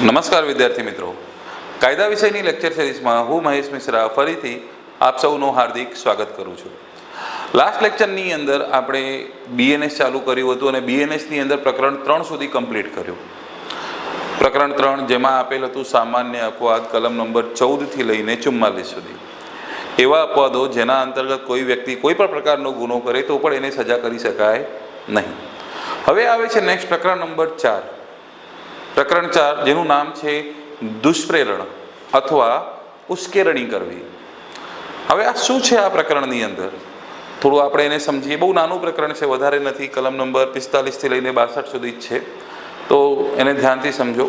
નમસ્કાર વિદ્યાર્થી મિત્રો, કાયદા વિષયની લેક્ચર સિરીઝમાં હું મહેશ મિશ્રા ફરીથી આપ સૌનું હાર્દિક સ્વાગત કરું છું. લાસ્ટ લેક્ચરની અંદર આપણે બીએનએસ ચાલુ કર્યું હતું અને બીએનએસની અંદર પ્રકરણ 3 સુધી કમ્પ્લીટ કર્યું. પ્રકરણ 3 જેમાં આપેલ હતું સામાન્ય અપવાદ કલમ નંબર 14થી લઈને 44 સુધી. એવા અપવાદો જેના અંતર્ગત કોઈ વ્યક્તિ કોઈ પણ પ્રકારનો ગુનો કરે તો પણ એને સજા કરી શકાય નહીં. હવે આવે છે નેક્સ્ટ પ્રકરણ નંબર 4. પ્રકરણ 4 જેનું નામ છે દુષ્પ્રેરણ અથવા ઉશ્કેરણી કરવી. હવે આ શું છે? આ પ્રકરણની અંદર થોડું આપણે એને સમજીએ. બહુ નાનું પ્રકરણ છે, વધારે નથી. કલમ નંબર 45 થી લઈને 62 સુધી જ છે, તો એને ધ્યાનથી સમજો.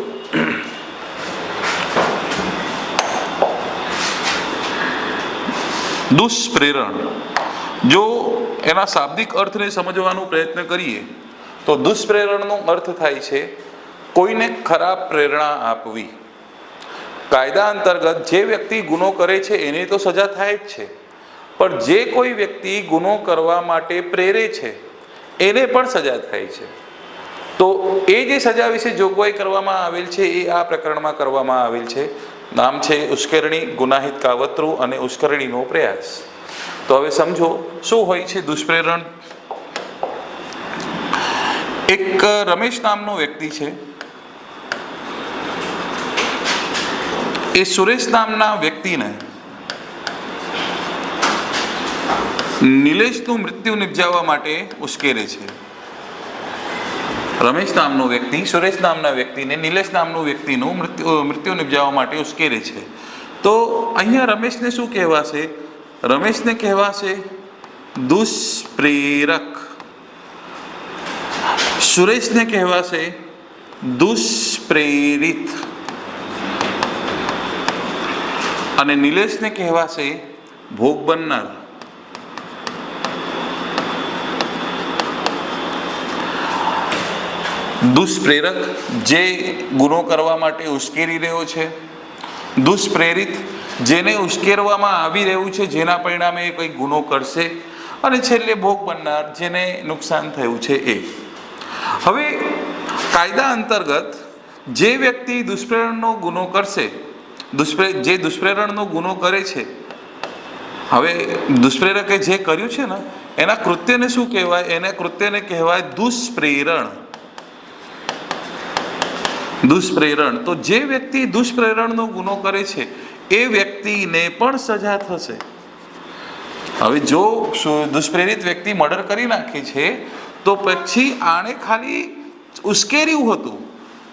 દુષ્પ્રેરણ, જો એના શાબ્દિક અર્થને સમજવાનો પ્રયત્ન કરીએ તો દુષ્પ્રેરણનો અર્થ થાય છે કોઈને ખરાબ પ્રેરણા આપવી. કાયદા અંતર્ગત જે વ્યક્તિ ગુનો કરે છે એને તો સજા થાય જ છે, પણ જે કોઈ વ્યક્તિ ગુનો કરવા માટે પ્રેરે છે એને પણ સજા થાય છે. તો એ જે સજા વિશે જોગવાઈ કરવામાં આવેલ છે એ આ પ્રકરણમાં કરવામાં આવેલ છે. નામ છે ઉશ્કેરણી, ગુનાહિત કાવતરું અને ઉશ્કેરણીનો પ્રયાસ. તો હવે સમજો શું હોય છે દુષ્પ્રેરણ. એક રમેશ નામનો વ્યક્તિ છે, એ સુરેશ નામના વ્યક્તિને નિલેશનું મૃત્યુ નિપજાવવા માટે ઉશ્કેરે છે. રમેશ નામનો વ્યક્તિ સુરેશ નામના વ્યક્તિને નિલેશ નામનું વ્યક્તિનું મૃત્યુ નિપજાવવા માટે ઉશ્કેરે છે. તો અહીંયા રમેશને શું કહેવાશે? રમેશને કહેવાશે દુષ્પ્રેરક, સુરેશને કહેવાશે દુષ્પ્રેરિત અને નિલેશને કહેવાશે ભોગ બનનાર. દુષ્પ્રેરક જે ગુનો કરવા માટે ઉશ્કેરી રહ્યો છે, દુષ્પ્રેરિત જેને ઉશ્કેરવામાં આવી રહ્યું છે, જેના પરિણામે એ કંઈ ગુનો કરશે, અને છેલ્લે ભોગ બનનાર જેને નુકસાન થયું છે એ. હવે કાયદા અંતર્ગત જે વ્યક્તિ દુષ્પ્રેરણનો ગુનો કરશે, જે દુષ્પ્રેરણનો ગુનો કરે છે, હવે દુષ્પ્રેરકે જે કર્યું છે ને એના કૃત્યને શું કહેવાય? એના કૃત્યને કહેવાય દુષ્પ્રેરણ. દુષ્પ્રેરણ. તો જે વ્યક્તિ દુષ્પ્રેરણનો ગુનો કરે છે એ વ્યક્તિને પણ સજા થશે. હવે જો દુષ્પ્રેરિત વ્યક્તિ મર્ડર કરી નાખે છે તો પછી આણે ખાલી ઉશ્કેર્યું હતું,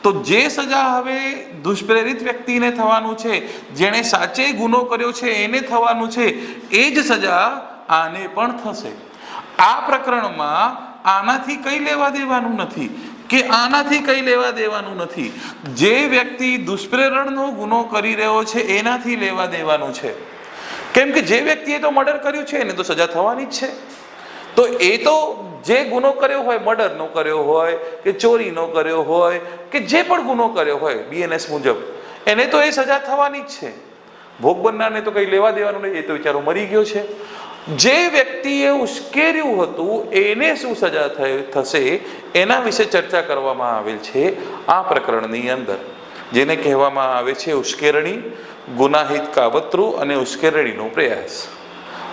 તો જે સજા હવે દુષ્પ્રેરિત વ્યક્તિને થવાનું છે, જેણે સાચે ગુનો કર્યો છે એને થવાનું છે, એ જ સજા આને પણ થશે. આ પ્રકરણમાં આનાથી કંઈ લેવા દેવાનું નથી કે આનાથી કંઈ લેવા દેવાનું નથી. જે વ્યક્તિ દુષ્પ્રેરણનો ગુનો કરી રહ્યો છે એનાથી લેવા દેવાનું છે. કેમ કે જે વ્યક્તિએ તો મર્ડર કર્યું છે એને તો સજા થવાની જ છે. તો એ તો જે ગુનો કર્યો હોય, મર્ડરનો કર્યો હોય કે ચોરીનો કર્યો હોય કે જે પણ ગુનો કર્યો હોય બીએનએસ મુજબ, એને તો એ સજા થવાની જ છે. ભોગ બનનારને તો કંઈ લેવા દેવાનું નહીં, એ તો વિચારો મરી ગયો છે. જે વ્યક્તિએ ઉશ્કેર્યું હતું એને શું સજા થશે એના વિશે ચર્ચા કરવામાં આવેલ છે આ પ્રકરણની અંદર, જેને કહેવામાં આવે છે ઉશ્કેરણી, ગુનાહિત કાવતરું અને ઉશ્કેરણીનો પ્રયાસ.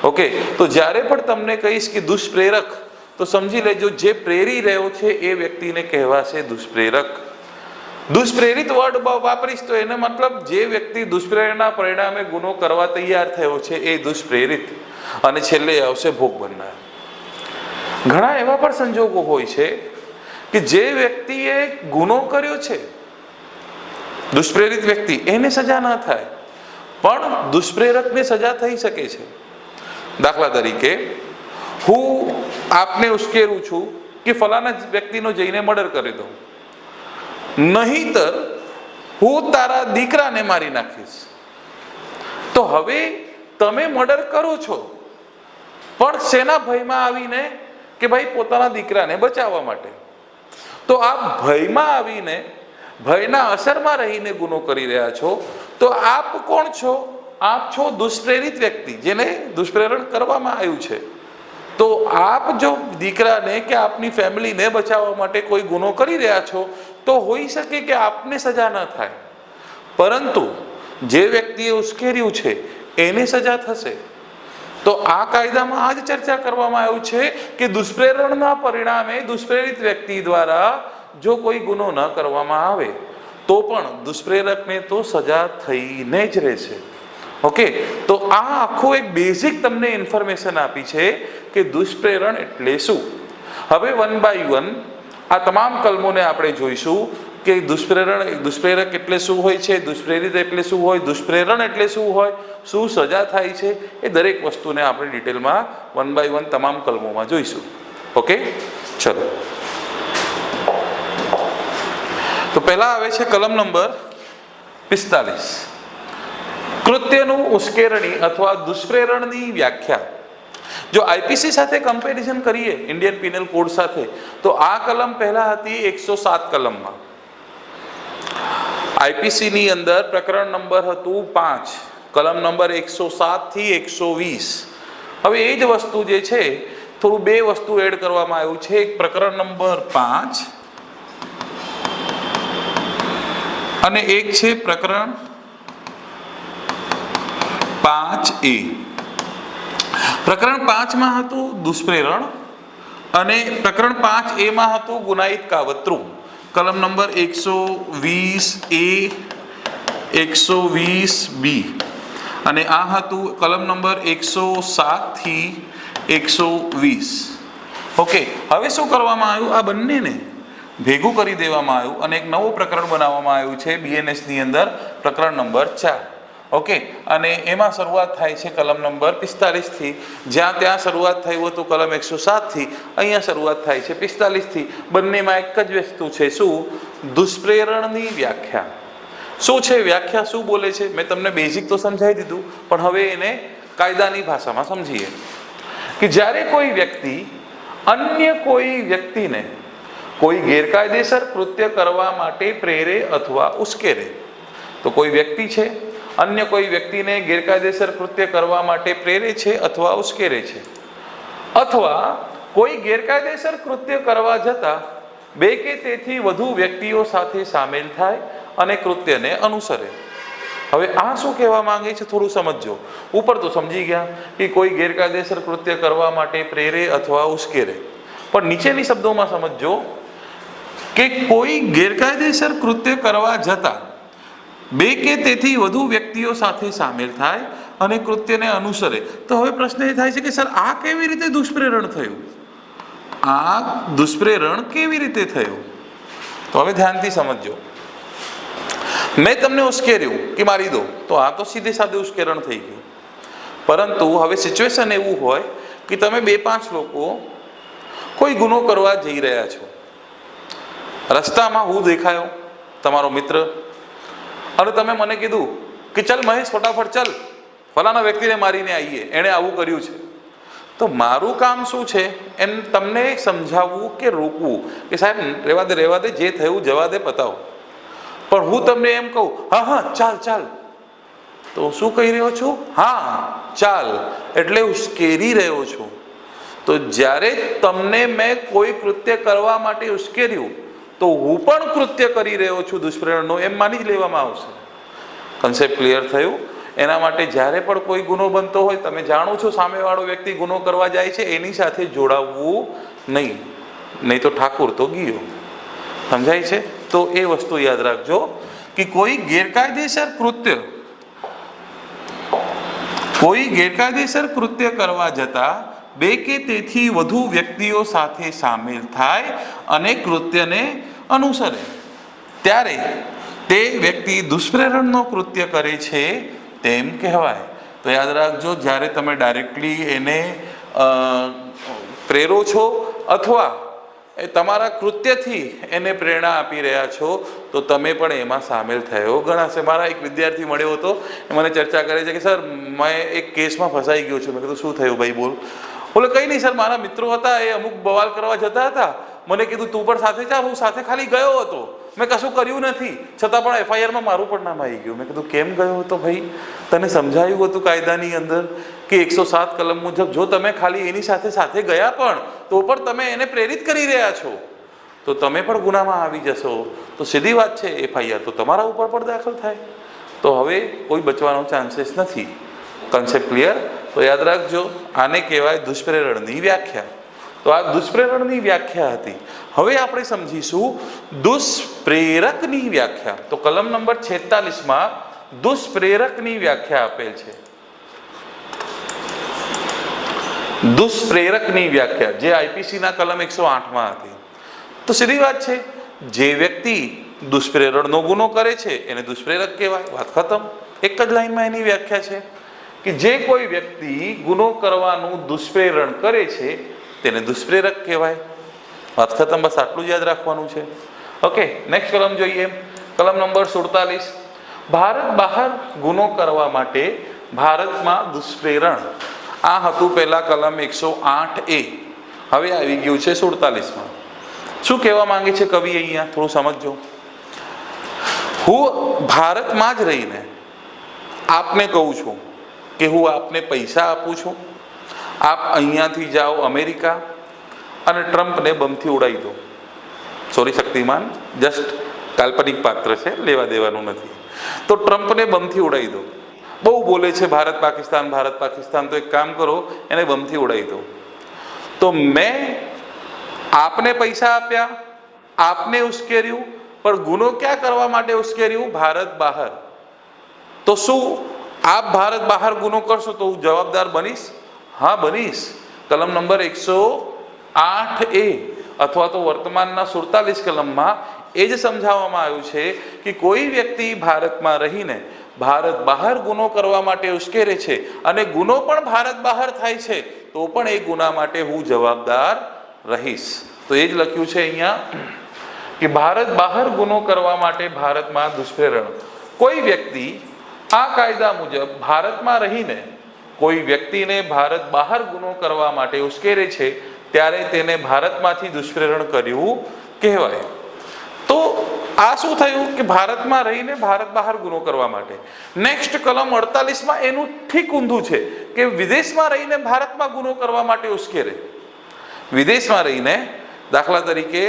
ઓકે, તો જ્યારે પણ તમને કહીશ કે દુષ્પ્રેરક, તો સમજી લેજો જે પ્રેરી રહ્યો છે એ વ્યક્તિને કહેવાશે દુષ્પ્રેરક. દુષ્પ્રેરિત વર્ડ વાપરીશ તો એને મતલબ જે વ્યક્તિ દુષ્પ્રેરણા પરિણામે ગુનો કરવા તૈયાર થયો છે એ દુષ્પ્રેરિત, અને છેલ્લે આવશે ભોગ બનનાર. ઘણા એવા પણ સંજોગો હોય છે કે જે વ્યક્તિએ ગુનો કર્યો છે, દુષ્પ્રેરિત વ્યક્તિ, એને સજા ના થાય, પણ દુષ્પ્રેરકને સજા થઈ શકે છે. દાખલા તરીકે હું આપને ઉશ્કેરું છું કે ફલાણા વ્યક્તિનો જઈને મર્ડર કરી દઉં, નહીંતર હું તારા દીકરાને મારી નાખીશ. તો હવે તમે મર્ડર કરો છો પણ શેના ભયમાં આવીને? કે ભાઈ પોતાના દીકરાને બચાવવા માટે. તો આપ ભયમાં આવીને, ભયના અસરમાં રહીને ગુનો કરી રહ્યા છો. તો આપ કોણ છો? આપ છો દુષ્પ્રેરિત વ્યક્તિ, જેને દુષ્પ્રેરણ કરવામાં આવ્યું છે. તો આપ જો દીકરાને કે આપની ફેમિલીને બચાવવા માટે કોઈ ગુનો કરી રહ્યા છો તો હોઈ શકે કે આપને સજા ન થાય, પરંતુ જે વ્યક્તિએ ઉશ્કેર્યું છે એને સજા થશે. તો આ કાયદામાં આ જ ચર્ચા કરવામાં આવ્યું છે કે દુષ્પ્રેરણના પરિણામે દુષ્પ્રેરિત વ્યક્તિ દ્વારા જો કોઈ ગુનો ન કરવામાં આવે તો પણ દુષ્પ્રેરકને તો સજા થઈને જ રહેશે. ઓકે, તો આ આખું એક બેઝિક તમને ઇન્ફોર્મેશન આપી છે કે દુષ્પ્રેરણ એટલે શું. હવે 1 by 1 આ તમામ કલમોને આપણે જોઈશું કે દુષ્પ્રેરક એટલે શું હોય છે, દુષ્પ્રેરિત એટલે શું હોય, દુષ્પ્રેરણ એટલે શું હોય, શું સજા થાય છે, એ દરેક વસ્તુને આપણે ડિટેલમાં 1 by 1 તમામ કલમોમાં જોઈશું. ઓકે, ચલો. તો પહેલા આવે છે કલમ નંબર 45, કૃત્યનું ઉશ્કેરણી અથવા દુષ્પ્રેરણની વ્યાખ્યા. જો આઈપીસી સાથે કમ્પેરિઝન કરીએ ઇન્ડિયન પિનલ કોડ સાથે, તો આ કલમ પહેલા હતી 107 કલમમાં. આઈપીસી ની અંદર પ્રકરણ નંબર હતું 5, કલમ નંબર 107 થી 120. હવે એ જ વસ્તુ જે છે થોડું બે વસ્તુ એડ કરવામાં આવ્યું છે. એક પ્રકરણ નંબર 5 અને એક છે પ્રકરણ 5A. પ્રકરણ 5 માં હતું દુષ્પ્રેરણ અને પ્રકરણ 5A માં હતું ગુનાહિત કાવતરું. કલમ નંબર 120A, 120B અને આ હતું કલમ નંબર 107 થી 120. ઓકે, હવે શું કરવામાં આવ્યું, આ બંનેને ભેગું કરી દેવામાં આવ્યું અને એક નવું પ્રકરણ બનાવવામાં આવ્યું છે BNS ની અંદર, પ્રકરણ નંબર 4. ઓકે, અને એમાં શરૂઆત થાય છે કલમ નંબર 45 થી. જ્યાં ત્યાં શરૂઆત થઈ હતું કલમ 107 થી, અહીંયા શરૂઆત થાય છે 45 થી. બંનેમાં એક જ વસ્તુ છે, શું? દુષ્પ્રેરણની વ્યાખ્યા. શું છે વ્યાખ્યા, શું બોલે છે? મેં તમને બેઝિક તો સમજાવી દીધું, પણ હવે એને કાયદાની ભાષામાં સમજીએ કે જ્યારે કોઈ વ્યક્તિ અન્ય કોઈ વ્યક્તિને કોઈ ગેરકાયદેસર કૃત્ય કરવા માટે પ્રેરે અથવા ઉશ્કેરે. તો કોઈ વ્યક્તિ છે, અન્ય કોઈ વ્યક્તિને ગેરકાયદેસર કૃત્ય કરવા માટે પ્રેરે છે અથવા ઉશ્કેરે છે, અથવા કોઈ ગેરકાયદેસર કૃત્ય કરવા જતાં બે કે તેથી વધુ વ્યક્તિઓ સાથે સામેલ થાય અને કૃત્યને અનુસરે. હવે આ શું કહેવા માંગે છે થોડું સમજજો. ઉપર તો સમજી ગયા કે કોઈ ગેરકાયદેસર કૃત્ય કરવા માટે પ્રેરે અથવા ઉશ્કેરે, પણ નીચેની શબ્દોમાં સમજજો કે કોઈ ગેરકાયદેસર કૃત્ય કરવા જતાં બે કે તેથી વધુ વ્યક્તિઓ સાથે સામેલ થાય અને કૃત્યને અનુસરે. તો હવે પ્રશ્ન એ થાય છે કે સર આ કેવી રીતે દુષ્પ્રેરણ થયું? આ દુષ્પ્રેરણ કેવી રીતે થયું? તો હવે ધ્યાનથી સમજજો. મેં તમને ઉશ્કેર્યું કે મારી દો, તો આ તો સીધે સાધે ઉશ્કેરણ થઈ ગયું. પરંતુ હવે સિચ્યુએશન એવું હોય કે તમે 2-5 લોકો કોઈ ગુનો કરવા જઈ રહ્યા છો. રસ્તામાં હું દેખાયો, તમારો મિત્ર, અને તમે મને કીધું કે ચલ મહેશ ફટાફટ ચલ, ફલાણા વ્યક્તિને મારીને આવીએ, એણે આવું કર્યું છે. તો મારું કામ શું છે, એમ તમને સમજાવવું કે રોકવું કે સાહેબ રહેવા દે, જે થયું જવા દે, પતાવો. પણ હું તમને એમ કહું હા હા ચાલ ચાલ, તો શું કહી રહ્યો છું? હા ચાલ, એટલે ઉશ્કેરી રહ્યો છું. તો જ્યારે તમને મેં કોઈ કૃત્ય કરવા માટે ઉશ્કેર્યું, તો હું પણ કૃત્ય કરી રહ્યો છું દુષ્પ્રેરણનો, એમ માની જ લેવામાં આવશે. કન્સેપ્ટ ક્લિયર થયું? એના માટે જ્યારે પણ કોઈ ગુનો બનતો હોય, તમે જાણો છો સામેવાળો વ્યક્તિ ગુનો કરવા જાય છે, એની સાથે જોડાવવું નહીં, નહીં તો ઠાકુર તો ગયો. સમજાય છે? તો એ વસ્તુ યાદ રાખજો કે કોઈ ગેરકાયદેસર કૃત્ય કરવા જતા બે કે તેથી વધુ વ્યક્તિઓ સાથે સામેલ થાય અને કૃત્યને અનુસરે, ત્યારે તે વ્યક્તિ દુષ્પ્રેરણનો કૃત્ય કરે છે તેમ કહેવાય. તો યાદ રાખજો, જ્યારે તમે ડાયરેક્ટલી એને પ્રેરો છો અથવા એ તમારા કૃત્યથી એને પ્રેરણા આપી રહ્યા છો, તો તમે પણ એમાં સામેલ થયો ગણાશે. મારા એક વિદ્યાર્થી મળ્યો હતો, એ મને ચર્ચા કરે છે કે સર મેં એક કેસમાં ફસાઈ ગયો છું. મેં કીધું શું થયું ભાઈ, બોલ. બોલે કંઈ નહીં સર, મારા મિત્રો હતા, એ અમુક બવાલ કરવા જતા હતા, મને કીધું તું પણ સાથે ચાલ. હું સાથે ખાલી ગયો હતો, મેં કશું કર્યું નથી, છતાં પણ FIR-માં મારું પણ નામ આવી ગયું. મેં કીધું કેમ ગયો હતો ભાઈ? તને સમજાયું હતું કાયદાની અંદર કે 107 કલમ મુજબ જો તમે ખાલી એની સાથે ગયા પણ તો પણ તમે એને પ્રેરિત કરી રહ્યા છો, તો તમે પણ ગુનામાં આવી જશો. તો સીધી વાત છે, FIR તો તમારા ઉપર પણ દાખલ થાય. તો હવે કોઈ બચવાનો ચાન્સીસ નથી. Concept clear? તો યાદ રાખજો, આને કહેવાય દુષ્પ્રેરણની વ્યાખ્યા. તો આ દુષ્પ્રેરણની વ્યાખ્યા હતી. હવે આપણે સમજીશું દુષ્પ્રેરકની વ્યાખ્યા. તો કલમ નંબર 46માં દુષ્પ્રેરકની વ્યાખ્યા આપેલ છે. દુષ્પ્રેરકની વ્યાખ્યા જે આઈપીસીના કલમ 108માં હતી. તો સીધી વાત છે, જે વ્યક્તિ દુષ્પ્રેરણનો ગુનો કરે છે એને દુષ્પ્રેરક કહેવાય. વાત ખતમ. એક જ લાઈનમાં એની વ્યાખ્યા છે કે જે કોઈ વ્યક્તિ ગુનો કરવાનું દુષ્પ્રેરણ કરે છે તેને દુષ્પ્રેરક કહેવાય. વાત ખતમ. બસ આટલું જ યાદ રાખવાનું છે. ઓકે, નેક્સ્ટ કલમ જોઈએ. કલમ નંબર 47, ભારત બહાર ગુનો કરવા માટે ભારતમાં દુષ્પ્રેરણ. આ હતું પહેલા કલમ 108A. હવે આવી ગયું છે 47માં. શું કહેવા માંગે છે કવિ અહીંયા? થોડું સમજજો. હું ભારતમાં જ રહીને આપને કહું છું કે હું આપને પૈસા આપું છું, આપ અહીંયાથી જાઓ અમેરિકા અને ટ્રમ્પને બમથી ઉડાવી દો. સોરી શક્તિમાન, જસ્ટ કાલ્પનિક પાત્ર છે, લેવા દેવાનું નથી. તો ટ્રમ્પને બમથી ઉડાવી દો. બહુ બોલે છે ભારત પાકિસ્તાન ભારત પાકિસ્તાન, તો એક કામ કરો, એને બમથી ઉડાવી દો. તો મેં આપને પૈસા આપ્યા, આપને ઉશ્કેર્યું, પણ ગુનો ક્યાં કરવા માટે ઉશ્કેર્યું? ભારત બહાર. તો શું આપ ભારત બહાર ગુનો કરશો તો હું જવાબદાર બનીશ? હા, બનીશ. કલમ નંબર 108A અથવા તો વર્તમાનના 47 કલમમાં એ જ સમજાવવામાં આવ્યું છે કે કોઈ વ્યક્તિ ભારતમાં રહીને ભારત બહાર ગુનો કરવા માટે ઉશ્કેરે છે અને ગુનો પણ ભારત બહાર થાય છે તો પણ એ ગુના માટે હું જવાબદાર રહીશ. તો એ જ લખ્યું છે અહીંયા કે ભારત બહાર ગુનો કરવા માટે ભારતમાં દુષ્પ્રેરણ. કોઈ વ્યક્તિ આ કાયદા મુજબ ભારતમાં રહીને કોઈ વ્યક્તિને ભારત બહાર ગુનો કરવા માટે ઉશ્કેરે છે ત્યારે તેને ભારતમાંથી દુષ્પ્રેરણ કર્યું કહેવાય. તો આ શું થયું કે ભારતમાં રહીને ભારત બહાર ગુનો કરવા માટે. નેક્સ્ટ કલમ 48માં એનું ઠીક ઊંધું છે કે વિદેશમાં રહીને ભારતમાં ગુનો કરવા માટે ઉશ્કેરે. વિદેશમાં રહીને, દાખલા તરીકે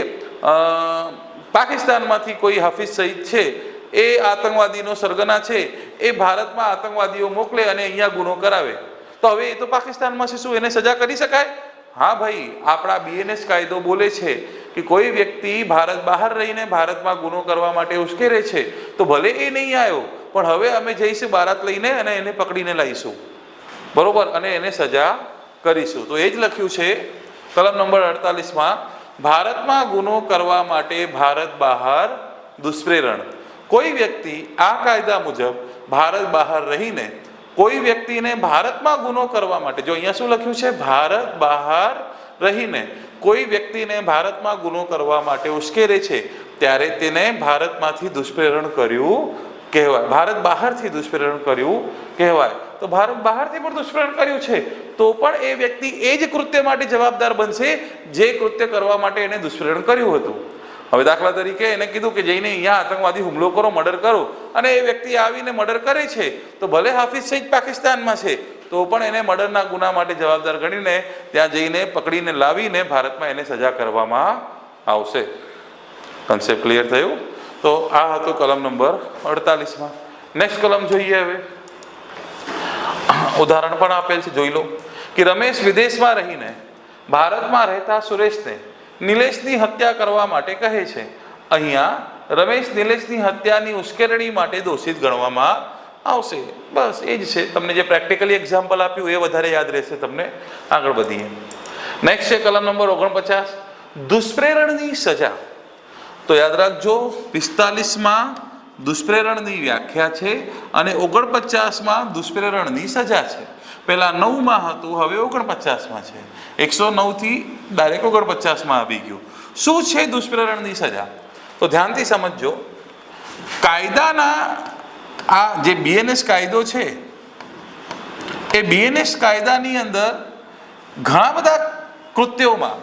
પાકિસ્તાનમાંથી કોઈ હાફિઝ સઈદ છે, એ આતંકવાદીનો સરગના છે, એ ભારતમાં આતંકવાદીઓ મોકલે અને અહીંયા ગુનો કરાવે, તો હવે એ તો પાકિસ્તાનમાં છે, શું એને સજા કરી શકાય? હા ભાઈ, આપણા BNS કાયદો બોલે છે કે કોઈ વ્યક્તિ ભારત બહાર રહીને ભારતમાં ગુનો કરવા માટે ઉશ્કેરે છે તો ભલે એ નહીં આવ્યો, પણ હવે અમે જઈશું બારાત લઈને અને એને પકડીને લાવીશું, બરોબર, અને એને સજા કરીશું. તો એ જ લખ્યું છે કલમ નંબર 48માં, ભારતમાં ગુનો કરવા માટે ભારત બહાર દુષ્પ્રેરણ. કોઈ વ્યક્તિ આ કાયદા મુજબ ભારત બહાર રહીને કોઈ વ્યક્તિને ભારતમાં ગુનો કરવા માટે, જો અહીંયા શું લખ્યું છે? ભારત બહાર રહીને કોઈ વ્યક્તિને ભારતમાં ગુનો કરવા માટે ઉશ્કેરે છે ત્યારે તેને ભારતમાંથી દુષ્પ્રેરણ કર્યું કહેવાય. ભારત બહારથી દુષ્પ્રેરણ કર્યું કહેવાય. તો ભારત બહારથી પણ દુષ્પ્રેરણ કર્યું છે તો પણ એ વ્યક્તિ એ જ કૃત્ય માટે જવાબદાર બનશે જે કૃત્ય કરવા માટે એને દુષ્પ્રેરણ કર્યું હતું. હવે દાખલા તરીકે એને કીધું કે જઈને અહીંયા આતંકવાદી હુમલો કરો, મર્ડર કરો, અને એ વ્યક્તિ આવીને મર્ડર કરે છે તો ભલે હાફિઝ સઈદ પાકિસ્તાનમાં છે તો પણ એને મર્ડરના ગુના માટે જવાબદાર ગણીને ત્યાં જઈને પકડીને લાવીને ભારતમાં એને સજા કરવામાં આવશે. કન્સેપ્ટ ક્લિયર થયું? તો આ હતું કલમ નંબર 48માં. નેક્સ્ટ કલમ જોઈએ. હવે ઉદાહરણ પણ આપેલ છે, જોઈ લો કે રમેશ વિદેશમાં રહીને ભારતમાં રહેતા સુરેશને નિલેશની હત્યા કરવા માટે કહે છે. અહીંયા રમેશ નિલેશની હત્યાની ઉશ્કેરણી માટે દોષિત ગણવામાં આવશે. બસ એ જ છે. તમને જે પ્રેક્ટિકલી એક્ઝામ્પલ આપ્યું એ વધારે યાદ રહેશે તમને. આગળ વધીએ. નેક્સ્ટ છે કલમ નંબર 49, દુષ્પ્રેરણની સજા. તો યાદ રાખજો, 45માં દુષ્પ્રેરણની વ્યાખ્યા છે અને 49માં દુષ્પ્રેરણની સજા છે. પહેલા 9માં હતું, હવે 49માં છે. 109 થી ડાયરેક્ટ 49માં આવી ગયું. શું છે દુષ્પ્રેરણની સજા? તો ધ્યાનથી સમજજો. કાયદાના આ જે BNS કાયદો છે એ BNS કાયદાની અંદર ઘણા બધા કૃત્યોમાં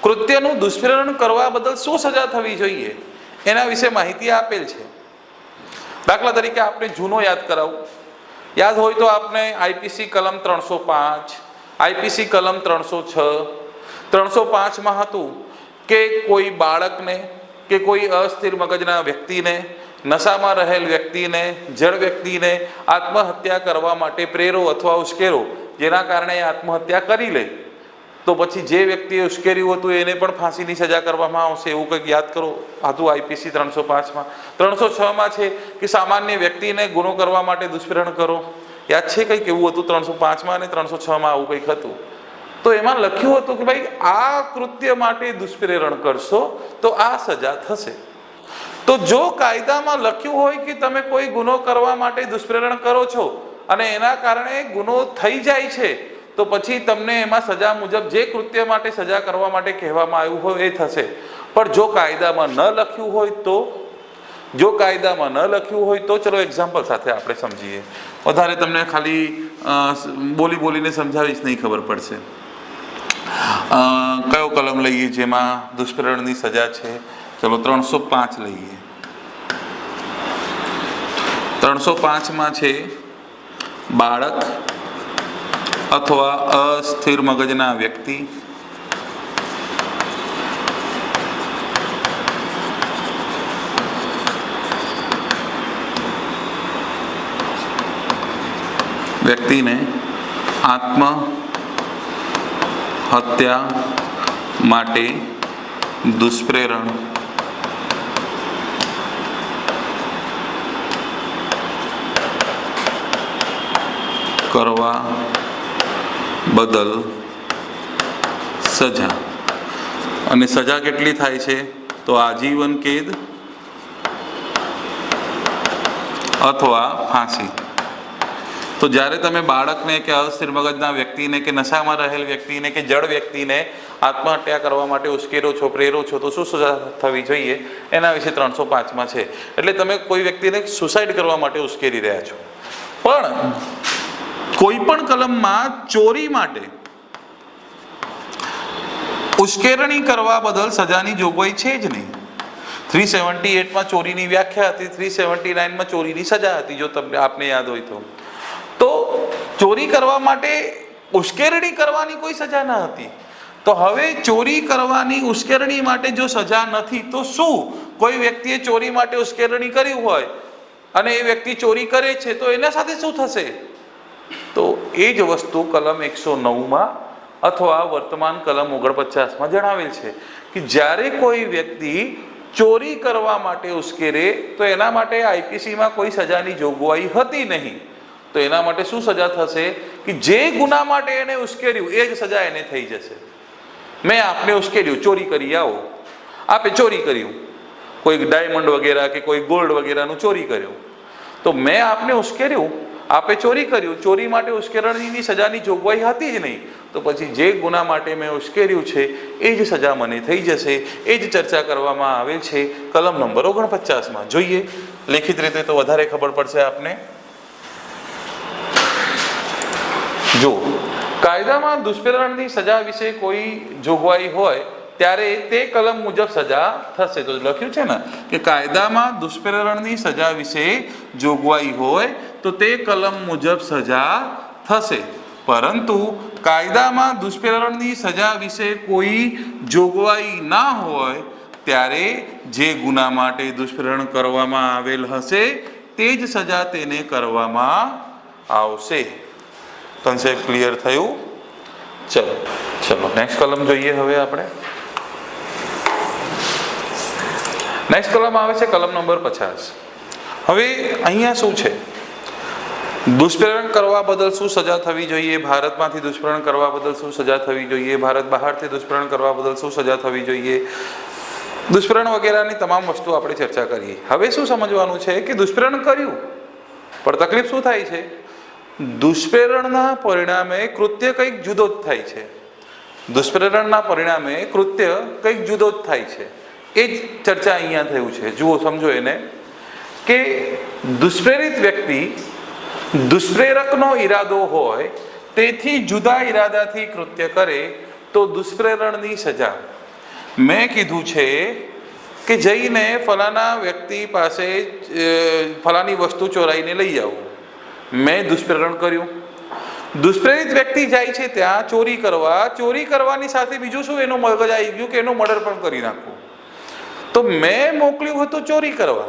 કૃત્યનું દુષ્પ્રેરણ કરવા બદલ શું સજા થવી જોઈએ એના વિશે માહિતી આપેલ છે. દાખલા તરીકે આપણે જૂનો યાદ કરાવું. યાદ હોય તો આપણે IPC કલમ 305, IPC કલમ 306, 305માં હતું કે કોઈ બાળકને કે કોઈ અસ્થિર મગજના વ્યક્તિને નશામાં રહેલ વ્યક્તિને, જડ વ્યક્તિને આત્મહત્યા કરવા માટે પ્રેરો અથવા ઉશ્કેરો, જેના કારણે એ આત્મહત્યા કરી લે, તો પછી જે વ્યક્તિએ ઉશ્કેર્યું હતું એને પણ ફાંસીની સજા કરવામાં આવશે. એવું કંઈક યાદ કરો હતું આઈપીસી 305માં. 306માં છે કે સામાન્ય વ્યક્તિને ગુનો કરવા માટે દુષ્પ્રેરણ કરો. યાદ છે કંઈક એવું હતું 305માં અને 306માં આવું કંઈક હતું. તો એમાં લખ્યું હતું કે ભાઈ આ કૃત્ય માટે દુષ્પ્રેરણ કરશો તો આ સજા થશે. તો જો કાયદામાં લખ્યું હોય કે તમે કોઈ ગુનો કરવા માટે દુષ્પ્રેરણ કરો છો અને એના કારણે ગુનો થઈ જાય છે, તો પછી તમને એમાં સજા મુજબ જે કૃત્ય માટે સજા કરવા માટે કહેવામાં આવ્યું હોય એ થશે. પણ જો કાયદામાં ન લખ્યું હોય તો, જો કાયદામાં ન લખ્યું હોય તો, ચલો એક્ઝામ્પલ સાથે આપણે સમજીએ. વધારે તમને ખાલી બોલીને સમજાવીશ નહીં, ખબર પડશે. કયો કલમ લઈએ જેમાં દુષ્પ્રેરણની સજા છે? ચલો 305 લઈએ. 305માં છે બાળક અથવા અસ્થિર મગજના વ્યક્તિ વ્યક્તિને આત્મહત્યા માટે દુષ્પ્રેરણ કરવા બદલ સજા. અને સજા કેટલી થાય છે? તો આજીવન કેદ અથવા ફાંસી. તો જ્યારે તમે બાળકને કે અસ્થિર મગજના વ્યક્તિને કે નશામાં રહેલ વ્યક્તિને કે જડ વ્યક્તિને આત્મહત્યા કરવા માટે ઉશ્કેરો છો, પ્રેરો છો, તો શું સજા થવી જોઈએ એના વિશે 305માં છે. એટલે તમે કોઈ વ્યક્તિને સુસાઇડ કરવા માટે ઉશ્કેરી રહ્યા છો. પણ કોઈ પણ કલમમાં ચોરી માટે ઉશ્કેરણી કરવા બદલ સજાની જોગવાઈ છે જ નહીં. 378માં ચોરીની વ્યાખ્યા હતી, 379માં ચોરીની સજા હતી, જો તમને આપને યાદ હોય તો. તો ચોરી કરવા માટે ઉશ્કેરણી કરવાની કોઈ સજા ન હતી. તો હવે ચોરી કરવાની ઉશ્કેરણી માટે જો સજા નથી, તો શું કોઈ વ્યક્તિએ ચોરી માટે ઉશ્કેરણી કરી હોય અને એ વ્યક્તિ ચોરી કરે છે તો એના સાથે શું થશે? તો એ જ વસ્તુ કલમ 109માં અથવા વર્તમાન કલમ 49માં જણાવેલ છે કે જ્યારે કોઈ વ્યક્તિ ચોરી કરવા માટે ઉશ્કેરે તો એના માટે આઈપીસીમાં કોઈ સજાની જોગવાઈ હતી નહીં. તો એના માટે શું સજા થશે કે જે ગુના માટે એને ઉશ્કેર્યું એ જ સજા એને થઈ જશે. મેં આપને ઉશ્કેર્યું, ચોરી કરી આવો, આપે ચોરી કર્યું, કોઈ ડાયમંડ વગેરે કે કોઈ ગોલ્ડ વગેરેનું ચોરી કર્યું, તો મેં આપને ઉશ્કેર્યું, આપે ચોરી કર્યું, ચોરી માટે ઉશ્કેરણીની સજાની જોગવાઈ હતી જ નહીં. તો પછી જે ગુના માટે મેં ઉશ્કેર્યું છે એ જ સજા મને થઈ જશે. એ જ ચર્ચા કરવામાં આવેલ છે કલમ નંબર 49માં. જોઈએ લેખિત રીતે તો વધારે ખબર પડશે આપને. જો કાયદામાં દુષ્પ્રેરણની સજા વિશે કોઈ જોગવાઈ હોય ત્યારે તે કલમ મુજબ સજા થશે. તો લખ્યું છે ને કે કાયદામાં દુષ્પ્રેરણની સજા વિશે જોગવાઈ હોય તો તે કલમ મુજબ સજા થશે. પરંતુ કાયદામાં દુષ્પ્રેરણની સજા વિશે કોઈ જોગવાઈ ના હોય ત્યારે જે ગુના માટે દુષ્પ્રેરણ કરવામાં આવેલ હશે તે જ સજા તેને કરવામાં આવશે. કન્સેપ્ટ ક્લિયર થયું? ચલો નેક્સ્ટ કલમ જોઈએ. હવે આપણે નેક્સ્ટ કલમ આવે છે કલમ નંબર 50. હવે અહીંયા શું છે? દુષ્પ્રેરણ કરવા બદલ શું સજા થવી જોઈએ, ભારતમાંથી દુષ્પ્રેરણ કરવા બદલ શું સજા થવી જોઈએ, ભારત બહારથી દુષ્પ્રેરણ કરવા બદલ શું સજા થવી જોઈએ, દુષ્પ્રેરણ વગેરેની તમામ વસ્તુ આપણે ચર્ચા કરીએ. હવે શું સમજવાનું છે કે દુષ્પ્રેરણ કર્યું પણ તકલીફ શું થાય છે? દુષ્પ્રેરણના પરિણામે કૃત્ય કંઈક જુદો જ થાય છે. દુષ્પ્રેરણના પરિણામે કૃત્ય કંઈક જુદો જ થાય છે. એ જ ચર્ચા અહીંયા થયું છે. જુઓ, સમજો એને કે દુષ્પ્રેરિત વ્યક્તિ દુષ્પ્રેરકનો ઈરાદો હોય તેથી જુદા ઈરાદાથી કૃત્ય કરે તો દુષ્પ્રેરણની સજા. મેં કીધું છે કે જઈને ફલાના વ્યક્તિ પાસે ફલાની વસ્તુ ચોરાઈને લઈ આવો. મેં દુષ્પ્રેરણ કર્યું. દુષ્પ્રેરિત વ્યક્તિ જાય છે ત્યાં ચોરી કરવા. ચોરી કરવાની સાથે બીજું શું એનું મગજ આવી ગયું કે એનું મર્ડર પણ કરી નાખવું. તો મેં મોકલ્યું હતું ચોરી કરવા,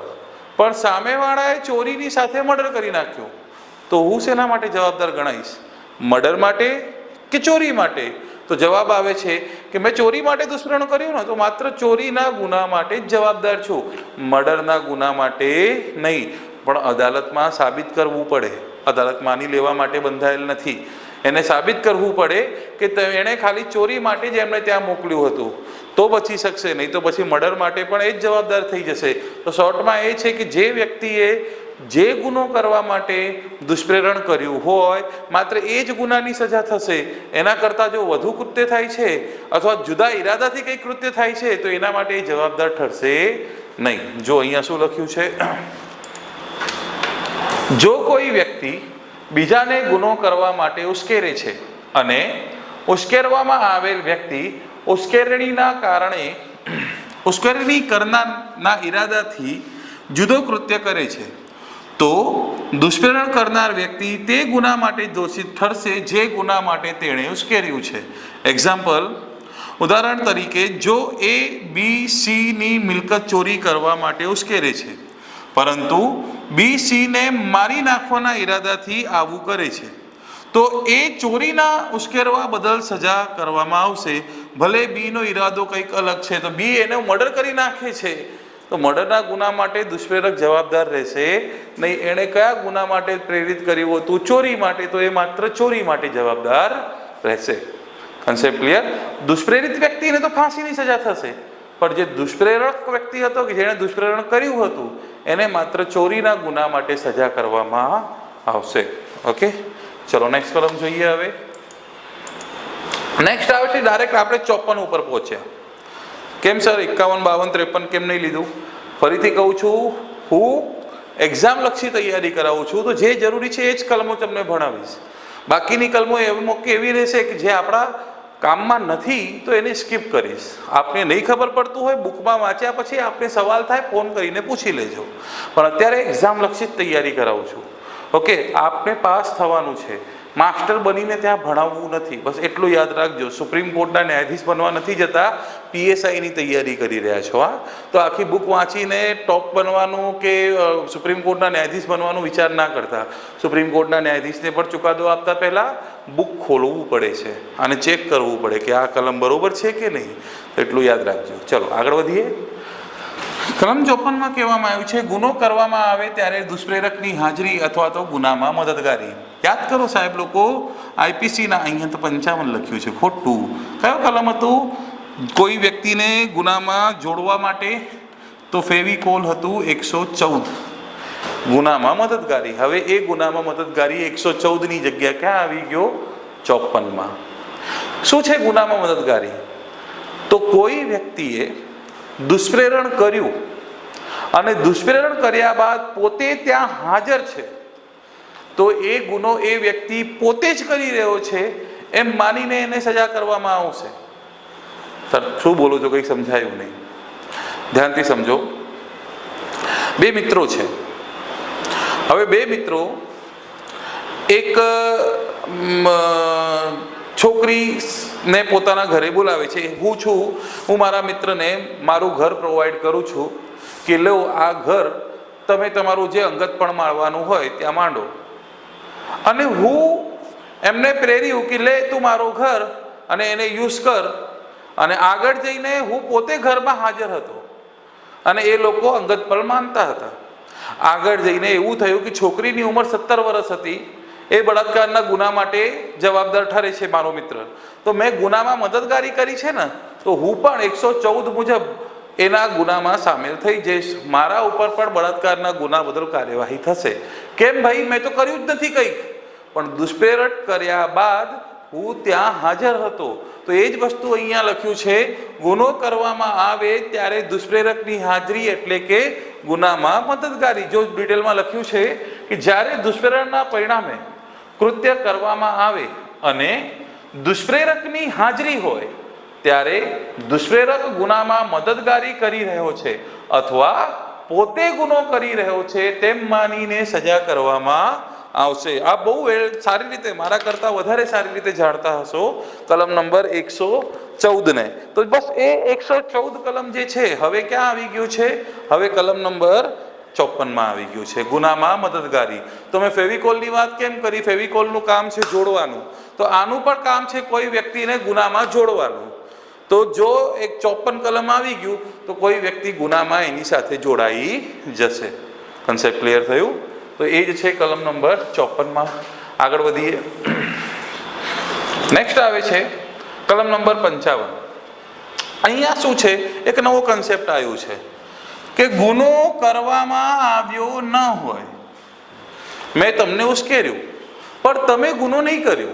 પણ સામેવાળાએ ચોરીની સાથે મર્ડર કરી નાખ્યું, તો હું શેના માટે જવાબદાર ગણાઈશ? મર્ડર માટે કે ચોરી માટે? તો જવાબ આવે છે કે મેં ચોરી માટે દુષ્પ્રેરણ કર્યું ને, તો માત્ર ચોરીના ગુના માટે જ જવાબદાર છું, મર્ડરના ગુના માટે નહીં. પણ અદાલતમાં સાબિત કરવું પડે. અદાલત માની લેવા માટે બંધાયેલ નથી. એને સાબિત કરવું પડે કે એણે ખાલી ચોરી માટે જ એમને ત્યાં મોકલ્યું હતું, તો બચી શકશે, નહીં તો પછી મર્ડર માટે પણ એ જ જવાબદાર થઈ જશે. તો શોર્ટમાં એ છે કે જે વ્યક્તિએ જે ગુનો કરવા માટે દુષ્પ્રેરણ કર્યું હોય માત્ર એ જ ગુનાની સજા થશે. એના કરતાં જો વધુ કૃત્ય થાય છે અથવા જુદા ઈરાદાથી કંઈ કૃત્ય થાય છે તો એના માટે એ જવાબદાર ઠરશે નહીં. જો અહીંયા શું લખ્યું છે, જો કોઈ વ્યક્તિ બીજાને ગુનો કરવા માટે ઉશ્કેરે છે અને ઉશ્કેરવામાં આવેલ વ્યક્તિ ઉશ્કેરણી કરનારના ઈરાદાથી જુદો કૃત્ય કરે છે, તો દુષ્પ્રેરણ કરનાર વ્યક્તિ તે ગુના માટે દોષિત ઠરશે જે ગુના માટે તેણે ઉશ્કેર્યું છે. એક્ઝામ્પલ, ઉદાહરણ તરીકે, જો એ બી સીની મિલકત ચોરી કરવા માટે ઉશ્કેરે છે પરંતુ બી સીને મારી નાખવાના ઈરાદાથી આવું કરે છે, તો એ ચોરીના ઉશ્કેરવા બદલ સજા કરવામાં આવશે. ભલે બીનો ઈરાદો કંઈક અલગ છે, તો બી એને મર્ડર કરી નાખે છે, તો મર્ડરના ગુના માટે દુષ્પ્રેરક જવાબદાર રહેશે નહીં. એણે કયા ગુના માટે પ્રેરિત કર્યું હતું? ચોરી માટે, તો એ માત્ર ચોરી માટે જવાબદાર રહેશે. Concept clear? દુષ્પ્રેરિત વ્યક્તિને તો ફાંસીની સજા થશે, પણ જે દુષ્પ્રેરક વ્યક્તિ હતો કે જેણે દુષ્પ્રેરણ કર્યું હતું એને માત્ર ચોરીના ગુના માટે સજા કરવામાં આવશે. ઓકે, ચલો નેક્સ્ટ કલમ જોઈએ. હવે નેક્સ્ટ આવે છે ડાયરેક્ટ આપણે 54 ઉપર પહોંચ્યા. કેમ સર 51, 52, 53 કેમ નહીં લીધું? ફરીથી કહું છું, હું એક્ઝામ લક્ષી તૈયારી કરાવું છું, તો જે જરૂરી છે એ જ કલમો તમને ભણાવીશ. બાકીની કલમો એવી રહેશે કે જે આપણા કામમાં નથી તો એને સ્કીપ કરીશ. આપને નહીં ખબર પડતું હોય, બુકમાં વાંચ્યા પછી આપને સવાલ થાય ફોન કરીને પૂછી લેજો, પણ અત્યારે એક્ઝામ લક્ષી તૈયારી કરાવું છું. ઓકે, આપને પાસ થવાનું છે, માસ્ટર બનીને ત્યાં ભણાવવું નથી, બસ એટલું યાદ રાખજો. સુપ્રીમ કોર્ટના ન્યાયાધીશ બનવા નથી જતા, PSIની તૈયારી કરી રહ્યા છો. હા, તો આખી બુક વાંચીને ટોપ બનવાનું કે સુપ્રીમ કોર્ટના ન્યાયાધીશ બનવાનું વિચાર ના કરતા. સુપ્રીમ કોર્ટના ન્યાયાધીશને પણ ચુકાદો આપતા પહેલાં બુક ખોલવું પડે છે અને ચેક કરવું પડે કે આ કલમ બરોબર છે કે નહીં, એટલું યાદ રાખજો. ચલો આગળ વધીએ. કલમ 54માં કહેવામાં આવ્યું છે, ગુનો કરવામાં આવે ત્યારે દુષ્પ્રેરકની હાજરી અથવા તો ગુનામાં મદદગારી. યાદ કરો સાહેબ લોકો, IPCના અહીંયા તો 55 લખ્યું છે, ખોટું. કયો કલમ હતું? કોઈ વ્યક્તિને ગુનામાં જોડવા માટે તો ફેવિકોલ હતું 114, ગુનામાં મદદગારી. હવે એ ગુનામાં મદદગારી 114ની જગ્યા ક્યાં આવી ગયો? 54માં. શું છે ગુનામાં મદદગારી? તો કોઈ વ્યક્તિએ દુષ્પ્રેરણ કર્યું અને દુષ્પ્રેરણ કર્યા બાદ પોતે ત્યાં હાજર છે, તો એ ગુનો એ વ્યક્તિ પોતે જ કરી રહ્યો છે એમ માનીને એને સજા કરવામાં આવશે. શું બોલો છો? કંઈ સમજાયું નહીં, ધ્યાનથી સમજો. બે મિત્રો છે. હવે બે મિત્રો, એક છોકરીને પોતાના ઘરે બોલાવે છે. હું મારા મિત્રને મારું ઘર પ્રોવાઈડ કરું છું કે લો આ ઘર તમે તમારું જે અંગતપણ માણવાનું હોય ત્યાં માંડો. અને હું એમને પ્રેર્યું કે લે તું મારું ઘર અને એને યુઝ કર. અને આગળ જઈને હું પોતે ઘરમાં હાજર હતો અને એ લોકો અંગતપણ માનતા હતા. આગળ જઈને એવું થયું કે છોકરીની ઉંમર 17 વર્ષ હતી, એ બળાત્કારના ગુના માટે જવાબદાર ઠરે છે મારો મિત્ર. તો મેં ગુનામાં મદદગારી કરી છે ને, તો હું પણ 114 મુજબ એના ગુનામાં સામેલ થઈ જઈશ. મારા ઉપર પણ બળાત્કારના ગુના બદલ કાર્યવાહી થશે. કેમ ભાઈ? મેં તો કર્યું જ નથી કંઈક, પણ દુષ્પ્રેરક કર્યા બાદ હું ત્યાં હાજર હતો. તો એ જ વસ્તુ અહીંયા લખ્યું છે, ગુનો કરવામાં આવે ત્યારે દુષ્પ્રેરકની હાજરી એટલે કે ગુનામાં મદદગારી. જો ડિટેલમાં લખ્યું છે કે જ્યારે દુષ્પ્રેરણના પરિણામે કૃત્ય કરવામાં આવે અને દુષ્પ્રેરકની હાજરી હોય ત્યારે દુષ્પ્રેરક ગુનામાં મદદગારી કરી રહ્યો છે અથવા પોતે ગુનો કરી રહ્યો છે તેમ માનીને સજા કરવામાં આવશે. આ બહુ સારી રીતે, મારા કરતાં વધારે સારી રીતે જાણતા હશો કલમ નંબર 114 ને. તો બસ એ 114 કલમ જે છે હવે ક્યાં આવી ગયું છે? હવે કલમ નંબર 54 આવી ગયું છે, ગુનામાં મદદગારી. તો મેં ફેવિકોલની વાત કેમ કરી? ફેવિકોલનું કામ છે જોડવાનું, તો આનું પણ કામ છે કોઈ વ્યક્તિને ગુનામાં જોડવાનું. તો જો એક 54 કલમ આવી ગયું તો કોઈ વ્યક્તિ ગુનામાં એની સાથે જોડાઈ જશે. કન્સેપ્ટ ક્લિયર થયું? તો એ જ છે કલમ નંબર 54માં. આગળ વધીએ. નેક્સ્ટ આવે છે કલમ નંબર 55. અહીંયા શું છે? એક નવો કન્સેપ્ટ આવ્યો છે કે ગુનો કરવામાં આવ્યો ન હોય, મેં તમને ઉશ્કેર્યું પણ તમે ગુનો નહીં કર્યો,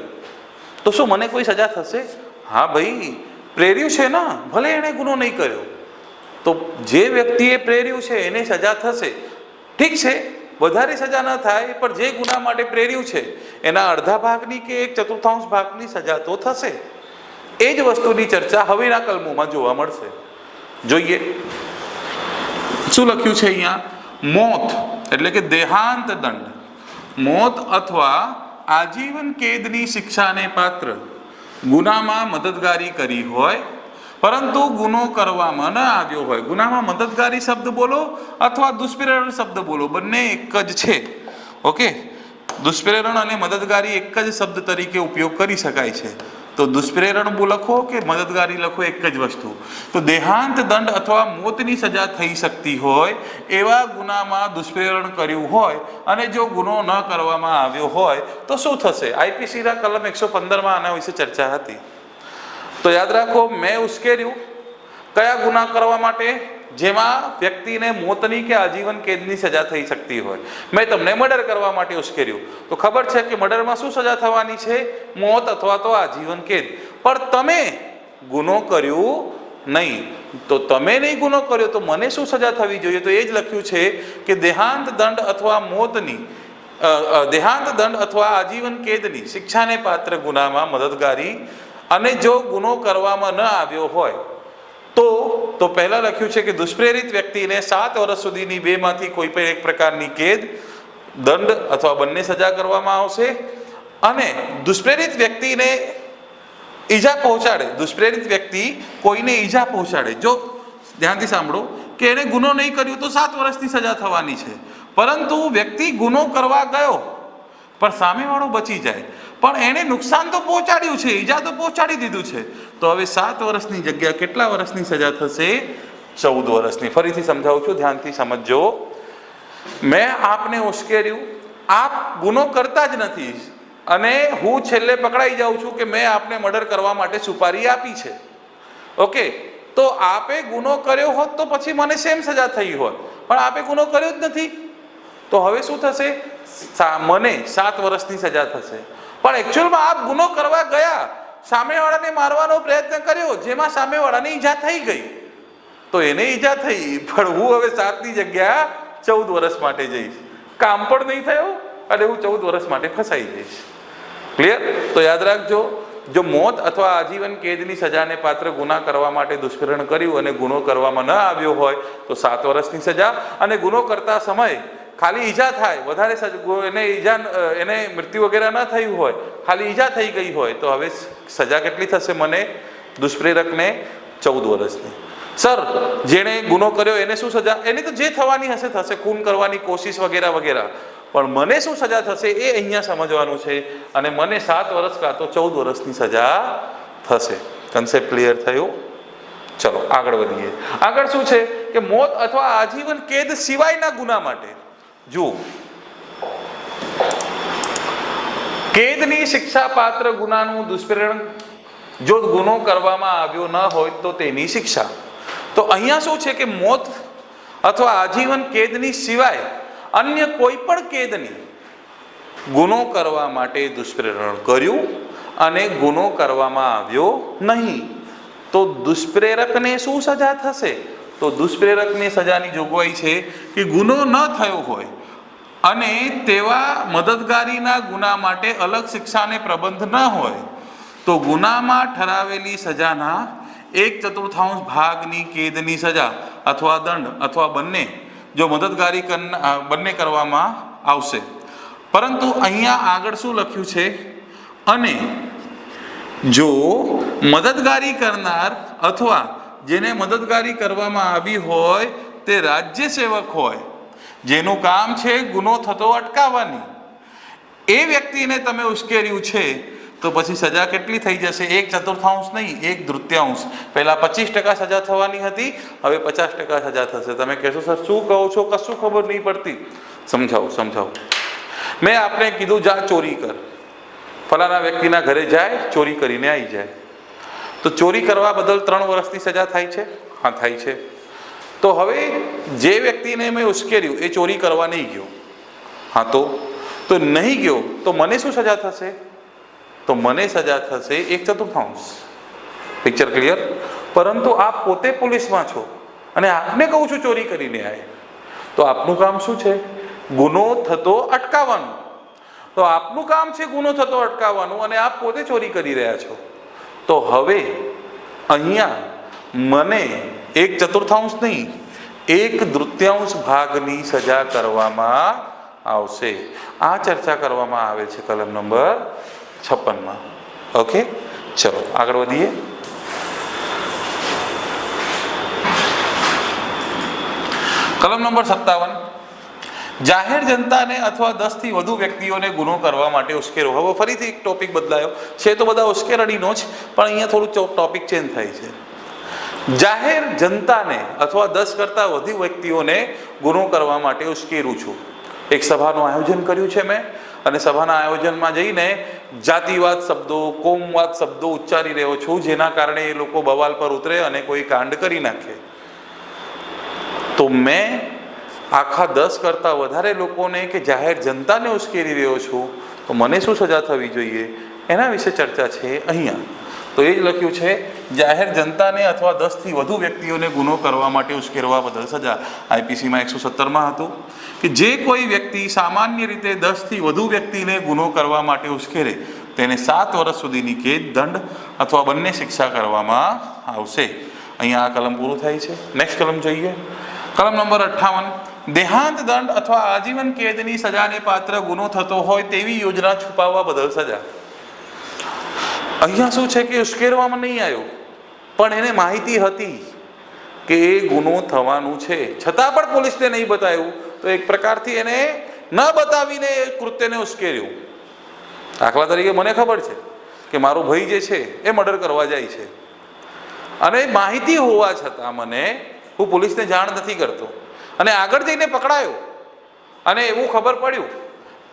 તો શું મને કોઈ સજા થશે? હા ભાઈ, પ્રેર્યું છે ને, ભલે એણે ગુનો નહીં કર્યો તો જે વ્યક્તિએ પ્રેર્યું છે એને સજા થશે. ઠીક છે, વધારે સજા ન થાય પણ જે ગુના માટે પ્રેર્યું છે એના અડધા ભાગની કે 1/4 ભાગની સજા તો થશે. એ જ વસ્તુની ચર્ચા હવેના કલમોમાં જોવા મળશે. જોઈએ શું લખ્યું છે અહીંયા. મોત એટલે કે દેહાંત દંડ, મોત અથવા આજીવન કેદની શિક્ષાને પાત્ર ગુનામાં મદદગારી કરી હોય પરંતુ ગુનો કરવામાં ન આવ્યો હોય. ગુનામાં મદદગારી શબ્દ બોલો અથવા દુષ્પ્રેરણ શબ્દ બોલો, બંને એક જ છે. ઓકે, દુષ્પ્રેરણ અને મદદગારી એક જ શબ્દ તરીકે ઉપયોગ કરી શકાય છે. તો દુષ્પ્રેરણ લખો કે મદદગારી લખો, એક જ વસ્તુ. તો દેહાંત દંડ અથવા મોતની સજા થઈ શકતી હોય એવા ગુનામાં દુષ્પ્રેરણ કર્યું હોય અને જો ગુનો ન કરવામાં આવ્યો હોય તો શું થશે? આઈપીસીના કલમ 115માં આના વિશે ચર્ચા હતી. તો યાદ રાખો, મેં ઉશ્કેર્યું કયા ગુના કરવા માટે? જેમાં વ્યક્તિને મોતની કે આજીવન કેદની સજા થઈ શકતી હોય. મેં તમને મર્ડર કરવા માટે ઉશ્કેર્યું, તો ખબર છે કે મર્ડરમાં શું સજા થવાની છે? મોત અથવા તો આજીવન કેદ. પણ તમે ગુનો કર્યું નહીં, તો તમે નહીં ગુનો કર્યો તો મને શું સજા થવી જોઈએ? તો એ જ લખ્યું છે કે દેહાંત દંડ અથવા મોતની દેહાંત દંડ અથવા આજીવન કેદની શિક્ષાને પાત્ર ગુનામાં મદદગારી અને જો ગુનો કરવામાં ન આવ્યો હોય તો પહેલા લખ્યું છે કે દુષ્પ્રેરિત વ્યક્તિને 7 વર્ષ સુધીની બેમાંથી કોઈ પણ એક પ્રકારની કેદ, દંડ અથવા બંને સજા કરવામાં આવશે. અને દુષ્પ્રેરિત વ્યક્તિને ઈજા પહોંચાડે, દુષ્પ્રેરિત વ્યક્તિ કોઈને ઈજા પહોંચાડે, જો ધ્યાનથી સાંભળો કે એને ગુનો નહીં કર્યો તો 7 વર્ષની સજા થવાની છે. પરંતુ વ્યક્તિ ગુનો કરવા ગયો પણ સામેવાળો બચી જાય, પણ એણે નુકસાન તો પહોંચાડ્યું છે, ઈજા તો પહોંચાડી દીધું છે, તો હવે 7 વર્ષની જગ્યા કેટલા વર્ષની સજા થશે? 14 વર્ષની. ફરીથી સમજાવું છું, ધ્યાનથી સમજજો. મેં આપને ઉશ્કેર્યું, આપ ગુનો કરતા જ નથી અને હું છેલ્લે પકડાઈ જાઉં છું કે મેં આપને મર્ડર કરવા માટે સુપારી આપી છે. ઓકે, તો આપે ગુનો કર્યો હોત તો પછી મને સેમ સજા થઈ હોત, પણ આપે ગુનો કર્યો જ નથી, તો હવે શું થશે? મને 7 વર્ષની સજા થશે. પણ એકચ્યુઅલમાં આપ ગુનો કરવા ગયા, સામેવાળાને મારવાનો પ્રયત્ન કર્યો, જેમાં સામેવાળાને ઈજા થઈ ગઈ, તો એને ઈજા થઈ, પણ હું હવે 7ની જગ્યા 14 વર્ષ માટે જઈશ. કામ પણ નહીં થયો અને હું 14 વર્ષ માટે ફસાઈ જઈશ. ક્લિયર? તો યાદ રાખજો, જો મોત અથવા આજીવન કેદની સજાને પાત્ર ગુના કરવા માટે દુષ્પ્રેરણ કર્યું અને ગુનો કરવામાં ન આવ્યો હોય તો 7 વર્ષની સજા, અને ગુનો કરતા સમયે ખાલી ઈજા થાય, વધારે એને મૃત્યુ વગેરે ન થયું હોય, ખાલી ઈજા થઈ ગઈ હોય, તો હવે સજા કેટલી થશે મને? દુષ્પ્રેરકને 14 વર્ષની. સર, જેણે ગુનો કર્યો એને શું સજા? એની તો જે થવાની હશે થશે, ખૂન કરવાની કોશિશ વગેરે વગેરે, પણ મને શું સજા થશે એ અહીંયા સમજવાનું છે. અને મને 7 વર્ષ કાં તો 14 વર્ષની સજા થશે. કન્સેપ્ટ ક્લિયર થયું? ચલો આગળ વધીએ. આગળ શું છે કે મોત અથવા આજીવન કેદ સિવાયના ગુના માટે જુઓ, કેદની શિક્ષા પાત્ર ગુનાનું દુષ્પ્રેરણ જો ગુનો કરવામાં આવ્યો ન હોય તો તેની શિક્ષા. તો અહીંયા શું છે કે મોત અથવા આજીવન કેદની સિવાય અન્ય કોઈ પણ કેદની ગુનો કરવા માટે દુષ્પ્રેરણ કર્યું અને ગુનો કરવામાં આવ્યો નહીં તો દુષ્પ્રેરકને શું સજા થશે? તો દુષ્પ્રેરકની સજાની જોગવાઈ છે કે ગુનો ન થયો હોય અને તેવા મદદગારીના ગુના માટે અલગ શિક્ષાને પ્રબંધ ન હોય તો ગુનામાં ઠરાવેલી સજાના 1/4 ભાગની કેદની સજા અથવા દંડ અથવા બંને જો મદદગારી બંને કરવામાં આવશે. પરંતુ અહીંયા આગળ શું લખ્યું છે? અને જો મદદગારી કરનાર અથવા જેને મદદગારી કરવામાં આવી હોય તે રાજ્ય સેવક હોય જેનું કામ છે ગુનો થતો અટકાવવાની, એ વ્યક્તિને તમે ઉશ્કેર્યું છે તો પછી સજા કેટલી થઈ જશે? 1/4 નહીં, 1/3. પહેલા 25% સજા થવાની હતી, હવે 50% સજા થશે. તમે કહેશો સર શું કહો છો, કશું ખબર નહીં પડતી. સમજાવું. મેં આપણે કીધું જા ચોરી કર, ફલાણા વ્યક્તિના ઘરે જાય, ચોરી કરીને આવી જાય, તો ચોરી કરવા બદલ 3 વર્ષની સજા થાય છે? હા થાય છે. તો હવે જે વ્યક્તિને મેં ઉશ્કેર્યું એ ચોરી કરવા નહીં ગયો, હા તો નહીં ગયો તો મને શું સજા થશે? તો મને સજા થશે 1/4. Picture clear? પરંતુ આપ પોતે પોલીસમાં છો અને આપને કહું છું ચોરી કરીને આવે, તો આપનું કામ શું છે? ગુનો થતો અટકાવવાનું. તો આપનું કામ છે ગુનો થતો અટકાવવાનું અને આપ પોતે ચોરી કરી રહ્યા છો. તો હવે અહીંયા મને 1/4 નહીં, 1/3 ભાગની સજા કરવામાં આવશે. આ ચર્ચા કરવામાં આવે છે કલમ નંબર 56. ઓકે, ચલો આગળ વધીએ. કલમ નંબર 57, જાહેર જનતાને અથવા 10 થી વધુ વ્યક્તિઓને ગુનો કરવા માટે ઉશ્કેરો. હવે ફરીથી એક ટોપિક બદલાયો છે, તો બધા ઉશ્કેરણીનો જ, પણ અહીંયા થોડું ટોપિક ચેન્જ થાય છે. જાહેર જનતાને અથવા 10 કરતાં વધુ વ્યક્તિઓને ગુનો કરવા માટે ઉશ્કેરું છું. એક સભાનું આયોજન કર્યું છે મેં, અને સભાના આયોજનમાં જઈને જાતિવાદ શબ્દો, કોમવાદ શબ્દો ઉચ્ચારી રહ્યો છું, જેના કારણે એ લોકો બવાલ પર ઉતરે અને કોઈ કાંડ કરી નાખે. તો મેં આખા 10 કરતાં વધારે લોકોને કે જાહેર જનતાને ઉશ્કેરી રહ્યો છું, તો મને શું સજા થવી જોઈએ એના વિશે ચર્ચા છે અહીંયા. તો એ જ લખ્યું છે, જાહેર જનતાને અથવા 10 થી વધુ વ્યક્તિઓને ગુનો કરવા માટે ઉશ્કેરવા બદલ સજા. આઈપીસીમાં 117 હતું કે જે કોઈ વ્યક્તિ સામાન્ય રીતે 10 થી વધુ વ્યક્તિને ગુનો કરવા માટે ઉશ્કેરે તેને 7 વર્ષ સુધીની કેદ, દંડ અથવા બંને શિક્ષા કરવામાં આવશે. અહીંયા આ કલમ પૂરું થાય છે. નેક્સ્ટ કલમ જોઈએ, કલમ નંબર 58, દેહાંત દંડ અથવા આજીવન કેદની સજાને પાત્ર ગુનો થતો હોય તેવી યોજના છુપાવવા બદલ સજા. અહીંયા શું છે કે ઉશ્કેરવામાં નહીં આવ્યો, પણ એને માહિતી હતી કે એ ગુનો થવાનું છે, છતાં પણ પોલીસને નહીં બતાવ્યું, તો એક પ્રકારથી એને ન બતાવીને એ કૃત્યને ઉશ્કેર્યું. દાખલા તરીકે મને ખબર છે કે મારો ભાઈ જે છે એ મર્ડર કરવા જાય છે, અને માહિતી હોવા છતાં હું પોલીસને જાણ નથી કરતો, અને આગળ જઈને પકડાયો અને એવું ખબર પડ્યું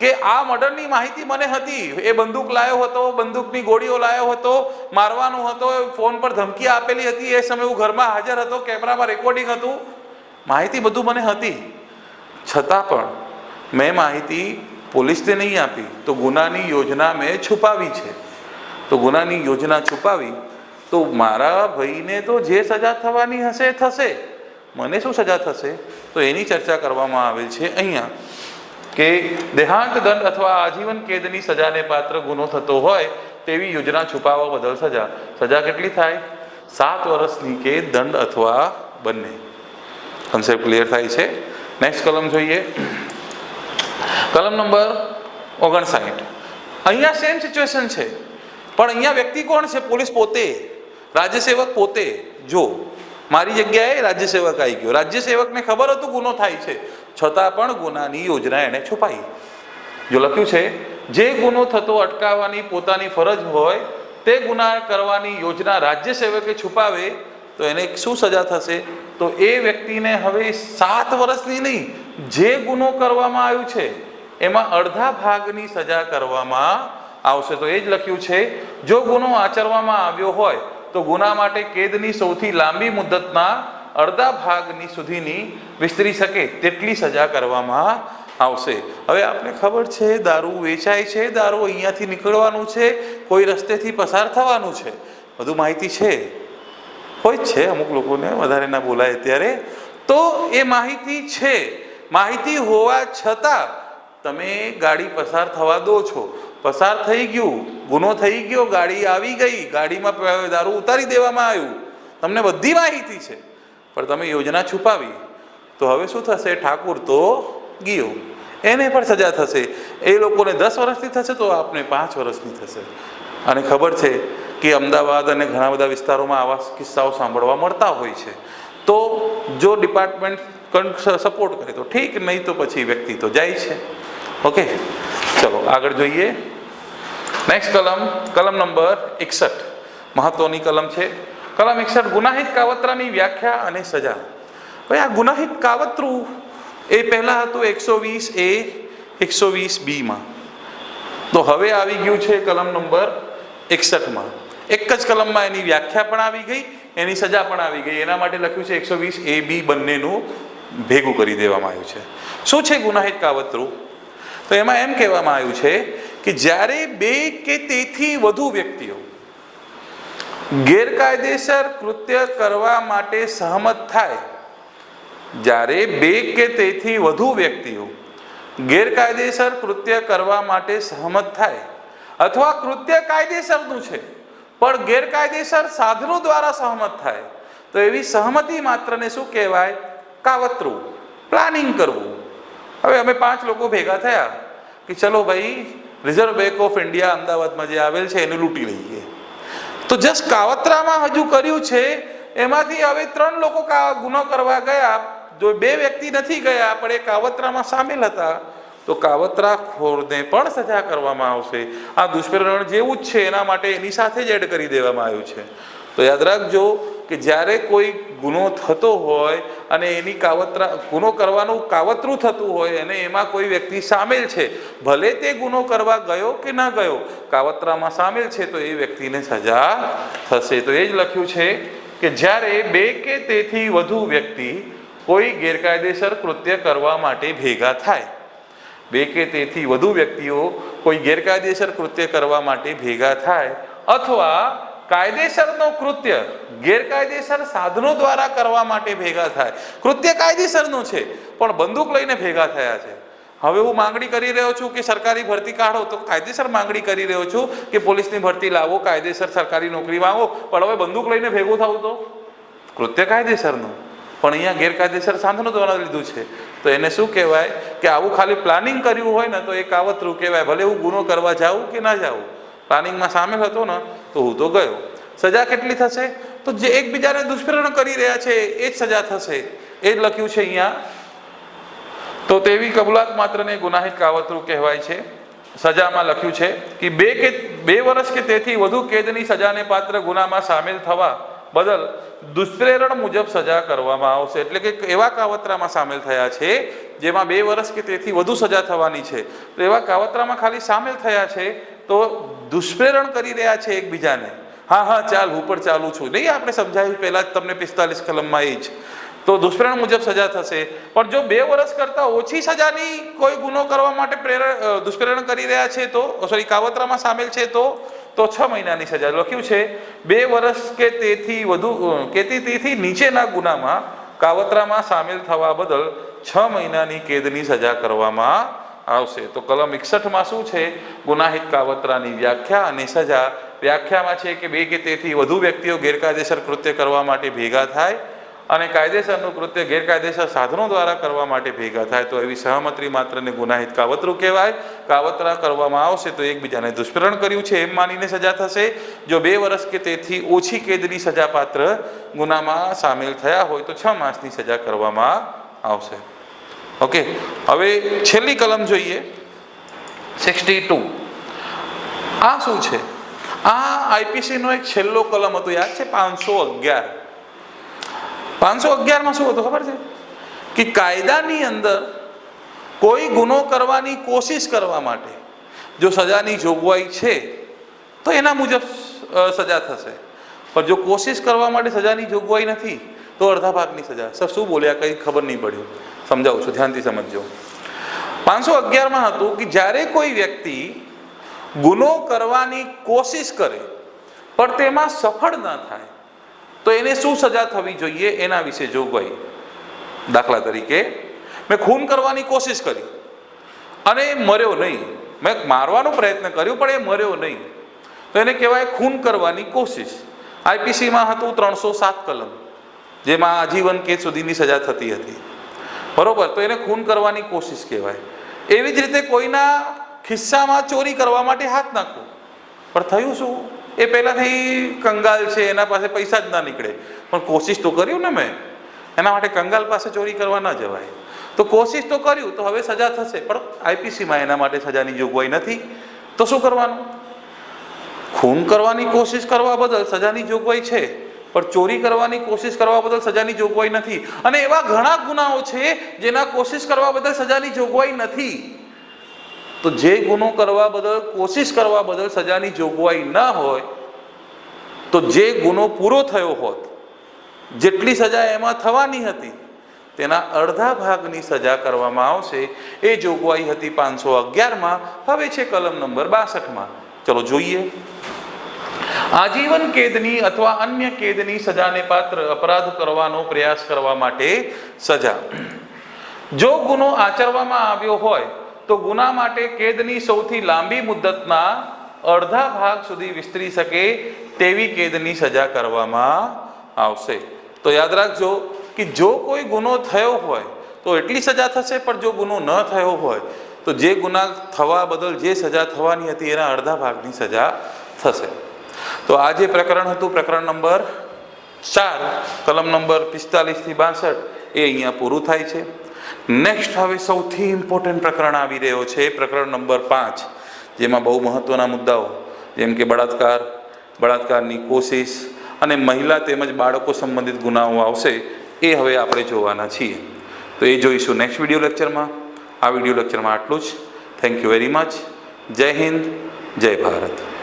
કે આ મર્ડરની માહિતી મને હતી, એ બંદૂક લાવ્યો હતો, બંદૂકની ગોળીઓ લાવ્યો હતો, મારવાનો હતો, ફોન પર ધમકી આપેલી હતી, એ સમયે હું ઘરમાં હાજર હતો, કેમેરામાં રેકોર્ડિંગ હતું, માહિતી બધું મને હતી, છતાં પણ મેં માહિતી પોલીસને નહીં આપી, તો ગુનાની યોજના મેં છુપાવી છે. તો ગુનાની યોજના છુપાવી તો મારા ભાઈને તો જે સજા થવાની હશે થશે, મને શું સજા થશે? તો એની ચર્ચા કરવામાં આવેલ છે અહીંયા કે દેહાંત દંડ અથવા આજીવન કેદની સજાને પાત્ર ગુનો થતો હોય તેવી યોજના છુપાવવા બદલ સજા. સજા કેટલી થાય? 7 વર્ષની કેદ, દંડ અથવા બંને. કન્સેપ્ટ ક્લિયર થાય છે. નેક્સ્ટ કલમ જોઈએ, કલમ નંબર 59. અહીંયા સેમ સિચ્યુએશન છે, પણ અહીંયા વ્યક્તિ કોણ છે? પોલીસ પોતે, રાજ્યસેવક પોતે. જો મારી જગ્યાએ રાજ્યસેવક આવી ગયો, રાજ્યસેવકને ખબર હતું ગુનો થાય છે, છતાં પણ ગુનાની યોજના એણે છુપાઈ. જો લખ્યું છે, જે ગુનો થતો અટકાવવાની પોતાની ફરજ હોય તે ગુના કરવાની યોજના રાજ્યસેવકે છુપાવે તો એને શું સજા થશે? તો એ વ્યક્તિને હવે 7 વર્ષની નહીં, જે ગુનો કરવામાં આવ્યું છે એમાં અડધા ભાગની સજા કરવામાં આવશે. તો એ જ લખ્યું છે, જો ગુનો આચરવામાં આવ્યો હોય તો ગુના માટે કેદની સૌથી લાંબી મુદ્દતના અડધા ભાગની સુધીની વિસ્તરી શકે તેટલી સજા કરવામાં આવશે. હવે આપણે ખબર છે દારૂ વેચાય છે, દારૂ અહીંયાથી નીકળવાનું છે, કોઈ રસ્તેથી પસાર થવાનું છે, બધું માહિતી છે, હોય જ છે, અમુક લોકોને વધારે ના બોલાય ત્યારે. તો એ માહિતી છે, માહિતી હોવા છતાં તમે ગાડી પસાર થવા દો છો, પસાર થઈ ગયું, ગુનો થઈ ગયો, ગાડી આવી ગઈ, ગાડીમાં દારૂ ઉતારી દેવામાં આવ્યું, તમને બધી માહિતી છે, પણ તમે યોજના છુપાવી, તો હવે શું થશે? ઠાકુર તો ગયો, એને પણ સજા થશે. એ લોકોને 10 વર્ષની થશે, તો આપને 5 વર્ષની થશે. અને ખબર છે કે અમદાવાદ અને ઘણા બધા વિસ્તારોમાં આવા કિસ્સાઓ સાંભળવા મળતા હોય છે. તો જો ડિપાર્ટમેન્ટ સપોર્ટ કરે તો ઠીક, નહીં તો પછી વ્યક્તિ તો જાય છે. ઓકે, ચલો આગળ જોઈએ. નેક્સ્ટ કલમ નંબર 61, મહત્વની કલમ છે. કલમ 61, ગુનાહિત કાવતરાની વ્યાખ્યા અને સજા. ભાઈ આ ગુનાહિત કાવતરું એ પહેલા હતું 120A 120B તો હવે આવી ગયું છે કલમ નંબર 61. એક જ કલમમાં એની વ્યાખ્યા પણ આવી ગઈ, એની સજા પણ આવી ગઈ. એના માટે લખ્યું છે 120AB બંનેનું ભેગું કરી દેવામાં આવ્યું છે. શું છે ગુનાહિત કાવતરું? તો એમાં એમ કહેવામાં આવ્યું છે કે જ્યારે 2 કે તેથી વધુ વ્યક્તિઓ ગેરકાયદેસર કૃત્ય કરવા માટે સહમત થાય, જ્યારે 2 કે તેથી વધુ વ્યક્તિઓ ગેરકાયદેસર કૃત્ય કરવા માટે સહમત થાય અથવા કૃત્ય કાયદેસરનું છે પણ ગેરકાયદેસર સાધનો દ્વારા સહમત થાય, તો એવી સહમતિ માત્રને શું કહેવાય? કાવતરું, પ્લાનિંગ કરવું. હવે અમે 5 લોકો ભેગા થયા કે ચલો ભાઈ રિઝર્વ બેંક ઓફ ઇન્ડિયા અમદાવાદમાં જે આવેલ છે એને લૂંટી લઈએ. તો જસ્ટ કાવતરામાં હજુ કર્યું છે, એમાંથી હવે 3 લોકો ગુનો કરવા ગયા, જો 2 વ્યક્તિ નથી ગયા પણ એ કાવતરામાં સામેલ હતા, તો કાવતરાખોરને પણ સજા કરવામાં આવશે. આ દુષ્પ્રેરણ જેવું જ છે, એના માટે એની સાથે જ એડ કરી દેવામાં આવ્યું છે. તો યાદ રાખજો કે જ્યારે કોઈ ગુનો થતો હોય અને એની ગુનો કરવાનું કાવતરું થતું હોય અને એમાં કોઈ વ્યક્તિ સામેલ છે, ભલે તે ગુનો કરવા ગયો કે ના ગયો, કાવતરામાં સામેલ છે, તો એ વ્યક્તિને સજા થશે. તો એ જ લખ્યું છે કે જ્યારે 2 કે તેથી વધુ વ્યક્તિ કોઈ ગેરકાયદેસર કૃત્ય કરવા માટે ભેગા થાય, 2 કે તેથી વધુ વ્યક્તિઓ કોઈ ગેરકાયદેસર કૃત્ય કરવા માટે ભેગા થાય અથવા કાયદેસરનો કૃત્ય ગેરકાયદેસર સાધનો દ્વારા કરવા માટે ભેગા થાય. કૃત્ય કાયદેસરનું છે પણ બંદૂક લઈને ભેગા થયા છે. હવે હું માંગણી કરી રહ્યો છું કે સરકારી ભરતી કાઢો, તો કાયદેસર માંગણી કરી રહ્યો છું કે પોલીસની ભરતી લાવો, કાયદેસર સરકારી નોકરી માંગો, પણ હવે બંદૂક લઈને ભેગું થવું તો કૃત્ય કાયદેસરનું, પણ અહીંયા ગેરકાયદેસર સાધનો દ્વારા લીધું છે. તો એને શું કહેવાય કે આવું ખાલી પ્લાનિંગ કર્યું હોય ને તો એ કાવતરું કહેવાય. ભલે હું ગુનો કરવા જાઉં કે ના જાઉં, પ્લાનિંગમાં સામેલ હતો ને તો હું તો ગયો. સજા કેટલી થશે? તો જે એકબીજાને દુષ્પ્રેરણ કરી રહ્યા છે એ જ સજા થશે. એ જ લખ્યું છે અહીંયા. તો તેવી કબૂલાત માત્રને ગુનાહિત કાવતરું કહેવાય છે. સજામાં લખ્યું છે કે 2 વર્ષ કે તેથી વધુ કેદની સજાને પાત્ર ગુનામાં સામેલ થવા બદલ દુષ્પ્રેરણ મુજબ સજા કરવામાં આવશે. એટલે કે એવા કાવતરામાં સામેલ થયા છે જેમાં 2 વર્ષ કે તેથી વધુ સજા થવાની છે, તો એવા કાવતરામાં ખાલી સામેલ થયા છે તો દુષ્પ્રેરણ કરી રહ્યા છે એકબીજાને. હા ચાલ હું પણ ચાલુ છું, નહીં આપણે સમજાવ્યું પહેલા જ તમને 45 કલમમાં એ જ. તો દુષ્પ્રેરણ મુજબ સજા થશે. પણ જો 2 વર્ષ કરતાં ઓછી સજાની કોઈ ગુનો કરવા માટે દુષ્પ્રેરણ કરી રહ્યા છે તો કાવતરામાં સામેલ છે તો 6 મહિનાની સજા. લખ્યું છે 2 વર્ષ કે તેથી વધુ કે તેથી નીચેના ગુનામાં કાવતરામાં સામેલ થવા બદલ 6 મહિનાની કેદની સજા કરવામાં આવશે. તો કલમ 61માં શું છે? ગુનાહિત કાવતરાની વ્યાખ્યા અને સજા. વ્યાખ્યામાં છે કે 2 કે તેથી વધુ વ્યક્તિઓ ગેરકાયદેસર કૃત્ય કરવા માટે ભેગા થાય અને કાયદેસરનું કૃત્ય ગેરકાયદેસર સાધનો દ્વારા કરવા માટે ભેગા થાય, તો એવી સહમતિ માત્રને ગુનાહિત કાવતરું કહેવાય. કાવતરા કરવામાં આવશે તો એકબીજાને દુષ્પ્રેરણ કર્યું છે એમ માનીને સજા થશે. જો 2 વર્ષ કે તેથી ઓછી કેદની સજા પાત્ર ગુનામાં સામેલ થયા હોય તો 6 માસની સજા કરવામાં આવશે. ઓકે, હવે છેલ્લી કલમ જોઈએ 62. આ શું છે? આ આઈપીસીનો એક છેલ્લો કલમ હતો, યાદ છે? 511. 511માં શું હતું ખબર છે? કે કાયદાની અંદર કોઈ ગુનો કરવાની કોશિશ કરવા માટે જો સજાની જોગવાઈ છે તો એના મુજબ સજા થશે, પણ જો કોશિશ કરવા માટે સજાની જોગવાઈ નથી તો અડધા ભાગની સજા. સર શું બોલ્યા કંઈ ખબર નહીં પડ્યું, સમજાવું છું, ધ્યાનથી સમજજો. 511માં હતું કે જ્યારે કોઈ વ્યક્તિ ગુનો કરવાની કોશિશ કરે પણ તેમાં સફળ ન થાય તો એને શું સજા થવી જોઈએ એના વિશે જોગવાઈ. દાખલા તરીકે મેં ખૂન કરવાની કોશિશ કરી અને એ મર્યો નહીં, મેં મારવાનો પ્રયત્ન કર્યો પણ એ મર્યો નહીં, તો એને કહેવાય ખૂન કરવાની કોશિશ. આઈપીસીમાં હતું 307 કલમ, જેમાં આજીવન કેદ સુધીની સજા થતી હતી, બરોબર? તો એને ખૂન કરવાની કોશિશ કહેવાય. એવી જ રીતે કોઈના ખિસ્સામાં ચોરી કરવા માટે હાથ નાખવો, પણ થયું શું? એ પહેલાંથી કંગાલ છે, એના પાસે પૈસા જ ના નીકળે, પણ કોશિશ તો કર્યું ને મેં, એના માટે કંગાલ પાસે ચોરી કરવા ન જવાય. તો કોશિશ તો કર્યું તો હવે સજા થશે, પણ આઈપીસીમાં એના માટે સજાની જોગવાઈ નથી. તો શું કરવાનું? ખૂન કરવાની કોશિશ કરવા બદલ સજાની જોગવાઈ છે, પણ ચોરી કરવાની કોશિશ કરવા બદલ સજાની જોગવાઈ નથી. અને એવા ઘણા ગુનાઓ છે જેના કોશિશ કરવા બદલ સજાની જોગવાઈ નથી. તો જે ગુનો કરવા બદલ કોશિશ કરવા બદલ સજાની જોગવાઈ ન હોય, તો જે ગુનો પૂરો થયો હોત, જેટલી સજા એમાં થવાની હતી તેના અડધા ભાગની સજા કરવામાં આવશે. એ જોગવાઈ હતી 511માં, હવે છે કલમ નંબર 62માં. ચલો જોઈએ. આજીવન કેદની અથવા અન્ય કેદની સજાને પાત્ર અપરાધ કરવાનો પ્રયાસ કરવા માટે સજા. જો ગુનો આચરવામાં આવ્યો હોય તો ગુના માટે કેદની સૌથી લાંબી મુદ્દતના અડધા ભાગ સુધી વિસ્તરી શકે તેવી કેદની સજા કરવામાં આવશે. તો યાદ રાખજો કે જો કોઈ ગુનો થયો હોય તો એટલી સજા થશે, પણ જો ગુનો ન થયો હોય તો જે ગુના થવા બદલ જે સજા થવાની હતી એના અડધા ભાગની સજા થશે. તો આ જે પ્રકરણ હતું, પ્રકરણ નંબર 4, કલમ નંબર 45 થી 62, એ અહીંયા પૂરું થાય છે. નેક્સ્ટ હવે સૌથી ઇમ્પોર્ટન્ટ પ્રકરણ આવી રહ્યો છે, પ્રકરણ નંબર 5, જેમાં બહુ મહત્વના મુદ્દાઓ જેમ કે બળાત્કાર, બળાત્કારની કોશિશ અને મહિલા તેમજ બાળકો સંબંધિત ગુનાઓ આવશે. એ હવે આપણે જોવાના છીએ. તો એ જોઈશું નેક્સ્ટ વિડીયો લેક્ચરમાં. આ વિડીયો લેક્ચરમાં આટલું જ. Thank you very much. જય હિન્દ, જય ભારત.